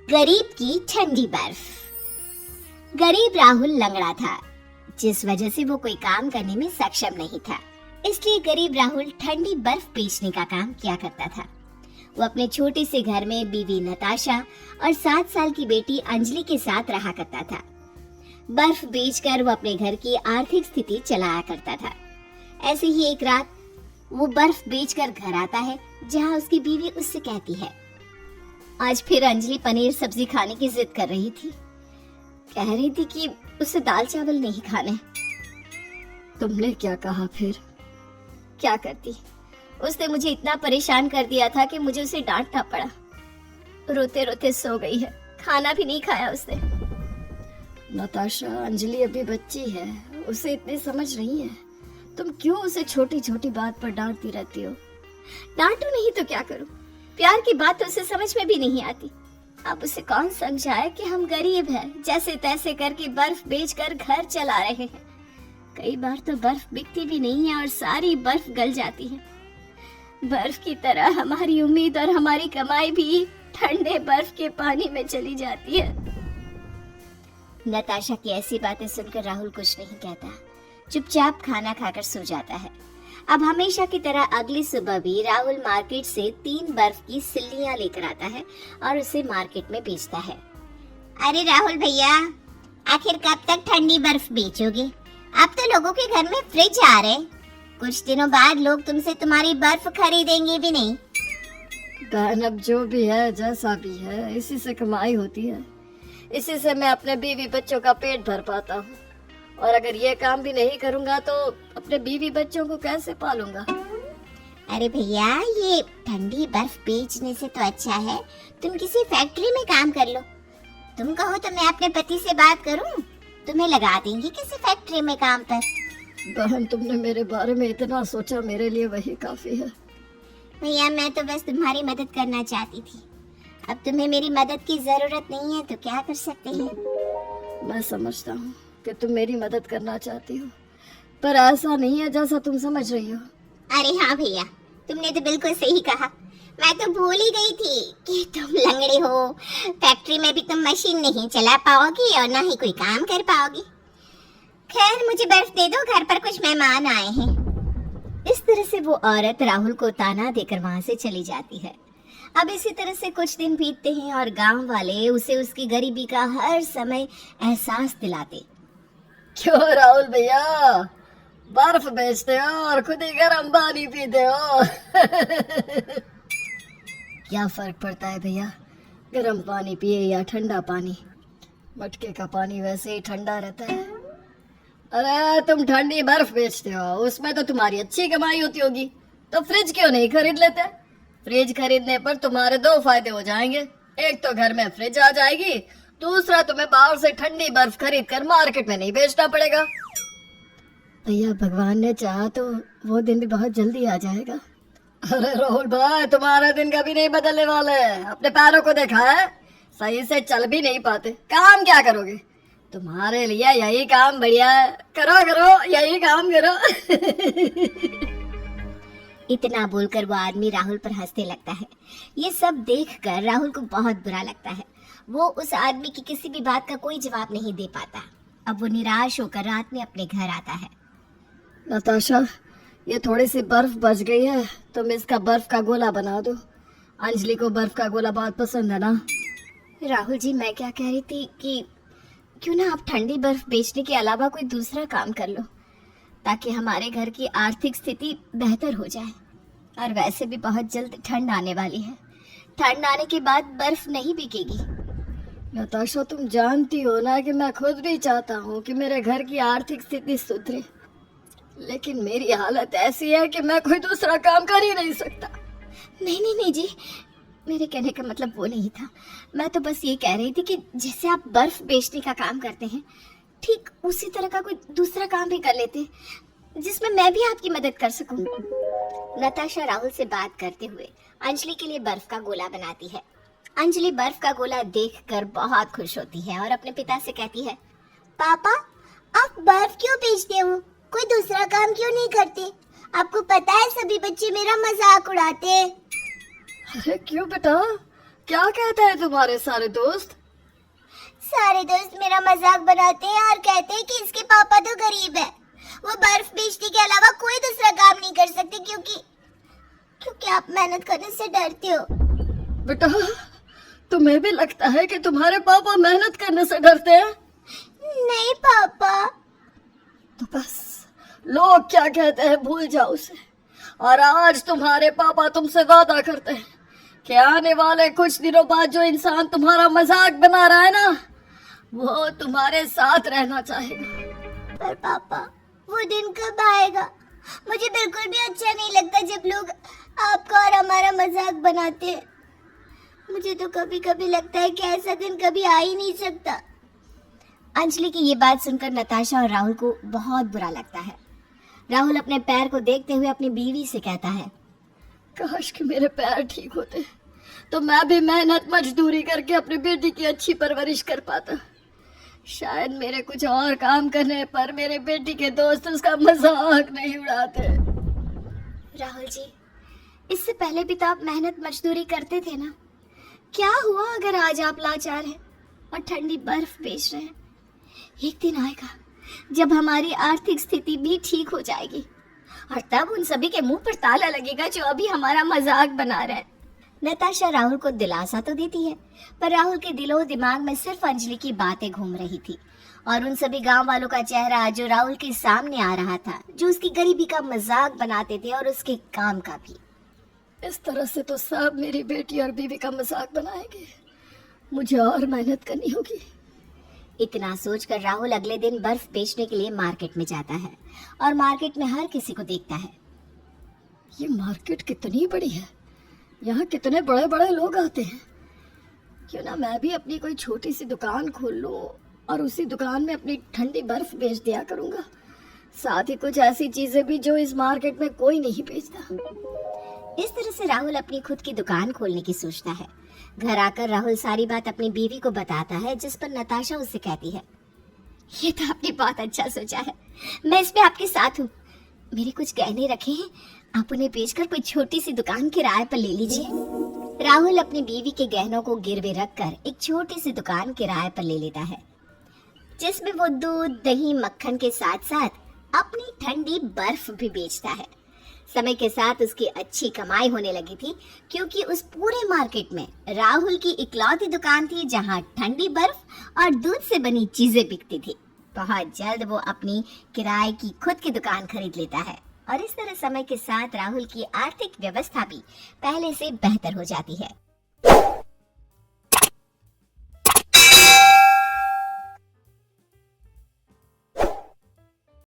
गरीब की ठंडी बर्फ। गरीब राहुल लंगड़ा था, जिस वजह से वो कोई काम करने में सक्षम नहीं था। इसलिए गरीब राहुल ठंडी बर्फ बेचने का काम किया करता था। वो अपने छोटे से घर में बीवी नताशा और 7 साल की बेटी अंजलि के साथ रहा करता था। बर्फ बेचकर वो अपने घर की आर्थिक स्थिति चलाया करता था। ऐसे ही एक रात वो बर्फ बेचकर घर आता है, जहाँ उसकी बीवी उससे कहती है, आज फिर अंजलि पनीर सब्जी खाने की जिद कर रही थी। कह रही थी कि उसे दाल चावल नहीं खाने। तुमने क्या कहा फिर? क्या करती, उसने मुझे इतना परेशान कर दिया था कि मुझे उसे डांटना पड़ा। रोते रोते सो गई है, खाना भी नहीं खाया उसने। नताशा, अंजलि अभी बच्ची है, उसे इतनी समझ नहीं है। तुम क्यों उसे छोटी छोटी बात पर डांटती रहती हो? डांटू नहीं तो क्या करूं? प्यार की बात तो उसे समझ में भी नहीं आती। अब उसे कौन समझाए कि हम गरीब हैं, जैसे तैसे करके बर्फ बेचकर घर चला रहे हैं। कई बार तो बर्फ बिकती भी नहीं है और सारी बर्फ गल जाती है। बर्फ की तरह हमारी उम्मीद और हमारी कमाई भी ठंडे बर्फ के पानी में चली जाती है। नताशा की ऐसी बातें सुनकर राहुल कुछ नहीं कहता, चुपचाप खाना खाकर सो जाता है। अब हमेशा की तरह अगली सुबह भी राहुल मार्केट से 3 बर्फ की सिल्लियां लेकर आता है और उसे मार्केट में बेचता है। अरे राहुल भैया, आखिर कब तक ठंडी बर्फ बेचोगे? अब तो लोगों के घर में फ्रिज आ रहे, कुछ दिनों बाद लोग तुमसे तुम्हारी बर्फ खरीदेंगे भी नहीं। बहन, अब जो भी है, जैसा भी है, इसी से कमाई होती है। इसी से मैं अपने बीवी बच्चों का पेट भर पाता हूँ। और अगर ये काम भी नहीं करूँगा तो अपने बीवी बच्चों को कैसे पालूंगा? अरे भैया, ये ठंडी बर्फ बेचने से तो अच्छा है तुम किसी फैक्ट्री में काम कर लो। तुम कहो तो मैं अपने पति से बात करूं, तुम्हें लगा देंगे किसी फैक्ट्री में काम पर। बहन, तुमने मेरे बारे में इतना सोचा, मेरे लिए वही काफी है। भैया, मैं तो बस तुम्हारी मदद करना चाहती थी। अब तुम्हें मेरी मदद की जरूरत नहीं है तो क्या कर सकते हैं। मैं समझता हूँ कि तुम मेरी मदद करना चाहती हो, पर ऐसा नहीं है जैसा तुम समझ रही हो। अरे हाँ भैया, तुमने तो बिल्कुल सही कहा। मैं तो भूल ही गई थी कि तुम लंगड़े हो। फैक्ट्री में भी तुम मशीन नहीं चला पाओगी और ना ही कोई काम कर पाओगी। खैर, मुझे बर्फ दे दो, घर पर कुछ मेहमान आए हैं। इस तरह से वो औरत राहुल को ताना देकर वहां से चली जाती है। अब इसी तरह से कुछ दिन बीतते हैं और गांव वाले उसे उसकी गरीबी का हर समय एहसास दिलाते। क्यों राहुल भैया, बर्फ बेचते हो और खुद ही गर्म पानी पीते हो? क्या फर्क पड़ता है भैया, गर्म पानी पिए या ठंडा पानी? मटके का पानी वैसे ही ठंडा रहता है। अरे तुम ठंडी बर्फ बेचते हो, उसमें तो तुम्हारी अच्छी कमाई होती होगी, तो फ्रिज क्यों नहीं खरीद लेते? फ्रिज खरीदने पर तुम्हारे 2 फायदे हो जाएंगे। एक तो घर में फ्रिज आ जाएगी, दूसरा तुम्हें बाहर से ठंडी बर्फ खरीद कर मार्केट में नहीं बेचना पड़ेगा। भैया, भगवान ने चाहा तो वो दिन भी बहुत जल्दी आ जाएगा। अरे राहुल भाई, तुम्हारे दिन कभी नहीं बदलने वाले। अपने पैरों को देखा है, सही से चल भी नहीं पाते, काम क्या करोगे? तुम्हारे लिए यही काम बढ़िया है, करो करो, यही काम करो। इतना बोलकर वो आदमी राहुल पर हंसने लगता है। ये सब देखकर राहुल को बहुत बुरा लगता है। वो उस आदमी की किसी भी बात का कोई जवाब नहीं दे पाता। अब वो निराश होकर रात में अपने घर आता है। नताशा, ये थोड़ी सी बर्फ बच गई है, तुम इसका बर्फ का गोला बना दो। अंजलि को बर्फ का गोला बहुत पसंद है ना। राहुल जी, मैं क्या कह रही थी कि क्यों ना आप ठंडी बर्फ बेचने के अलावा कोई दूसरा काम कर लो, ताकि हमारे घर की आर्थिक स्थिति बेहतर हो जाए। और वैसे भी बहुत जल्द ठंड आने वाली है, ठंड आने के बाद बर्फ नहीं बिकेगी। नताशा, तुम जानती हो ना कि मैं खुद भी चाहता हूँ कि मेरे घर की आर्थिक स्थिति सुधरे, लेकिन मेरी हालत ऐसी है कि मैं कोई दूसरा काम कर ही नहीं सकता। नहीं जी, मेरे कहने का मतलब वो नहीं था। मैं तो बस ये कह रही थी कि जैसे आप बर्फ बेचने का काम करते हैं, ठीक उसी तरह का कोई दूसरा काम भी कर लेते हैं जिसमें मैं भी आपकी मदद कर सकूं। नताशा राहुल से बात करते हुए अंजलि के लिए बर्फ का गोला बनाती है। अंजलि बर्फ का गोला देखकर बहुत खुश होती है और अपने पिता से कहती है, पापा, आप बर्फ क्यों बेचते हो? कोई दूसरा काम क्यों नहीं करते? आपको पता है सभी बच्चे मेरा मजाक उड़ाते हैं। अरे क्यों बेटा, क्या कहते हैं तुम्हारे सारे दोस्त? सारे दोस्त मेरा मजाक बनाते हैं और कहते हैं कि इसके पापा तो गरीब है, वो बर्फ बेचने के अलावा कोई दूसरा काम नहीं कर सकते क्योंकि आप मेहनत करने से डरते हो। बेटा, तुम्हें भी लगता है कि तुम्हारे पापा मेहनत करने से डरते हैं? नहीं पापा। तो बस लोग क्या कहते हैं भूल जाओ उसे। और आज तुम्हारे पापा तुमसे वादा करते हैं कि आने वाले कुछ दिनों बाद जो इंसान तुम्हारा मजाक बना रहा है ना, वो तुम्हारे साथ रहना चाहेगा। पर पापा, वो दिन कब आएगा? मुझे बिल्कुल भी अच्छा नहीं लगता जब लोग आपका और हमारा मजाक बनाते हैं। मुझे तो कभी कभी लगता है कि ऐसा दिन कभी आ ही नहीं सकता। अंजलि की ये बात सुनकर नताशा और राहुल को बहुत बुरा लगता है। राहुल अपने पैर को देखते हुए अपनी बीवी से कहता है, काश कि मेरे पैर ठीक होते तो मैं भी मेहनत मजदूरी करके अपनी बेटी की अच्छी परवरिश कर पाता। शायद मेरे कुछ और काम करने पर मेरे बेटी के दोस्त उसका मजाक नहीं उड़ाते। राहुल जी, इससे पहले भी तो आप मेहनत मजदूरी करते थे ना। क्या हुआ अगर आज आप लाचार हैं और ठंडी बर्फ बेच रहे हैं? एक दिन आएगा जब हमारी आर्थिक स्थिति भी ठीक हो जाएगी और तब उन सभी के मुंह पर ताला लगेगा जो अभी हमारा मजाक बना रहे हैं। नताशा राहुल को दिलासा तो देती है, पर राहुल के दिलो दिमाग में सिर्फ अंजलि की बातें घूम रही थी और उन सभी गांव वालों का चेहरा जो राहुल के सामने आ रहा था, जो उसकी गरीबी का मजाक बनाते थे और उसके काम का भी। इस तरह से तो सब मेरी बेटी और बीवी का मजाक बनाएंगे। मुझे और मेहनत करनी होगी। इतना सोचकर राहुल अगले दिन बर्फ बेचने के लिए मार्केट में जाता है और मार्केट में हर किसी को देखता है। ये मार्केट कितनी बड़ी है, यहाँ कितने बड़े बड़े लोग आते हैं। क्यों ना मैं भी अपनी कोई छोटी सी दुकान खोल लूं और उसी दुकान में अपनी ठंडी बर्फ बेच दिया करूंगा। साथ ही कुछ ऐसी चीजें भी जो इस मार्केट में कोई नहीं बेचता। इस तरह से राहुल अपनी खुद की दुकान खोलने की सोचता है। घर आकर राहुल सारी बात अपनी बीवी को बताता है, जिस पर नताशा उससे कहती है, ये तो आपने बहुत अच्छा सोचा है, मैं इसमें आपके साथ हूँ। मेरे कुछ गहने रखे हैं, आप उन्हें बेचकर कोई छोटी सी दुकान किराए पर ले लीजिए। राहुल अपनी बीवी के गहनों को गिरवे रखकर एक छोटी सी दुकान किराए पर ले लेता है, जिसमें वो दूध, दही, मक्खन के साथ साथ अपनी ठंडी बर्फ भी बेचता है। समय के साथ उसकी अच्छी कमाई होने लगी थी, क्योंकि उस पूरे मार्केट में राहुल की इकलौती दुकान थी जहां ठंडी बर्फ और दूध से बनी चीजें बिकती थी। बहुत जल्द वो अपनी किराए की खुद की दुकान खरीद लेता है और इस तरह समय के साथ राहुल की आर्थिक व्यवस्था भी पहले से बेहतर हो जाती है।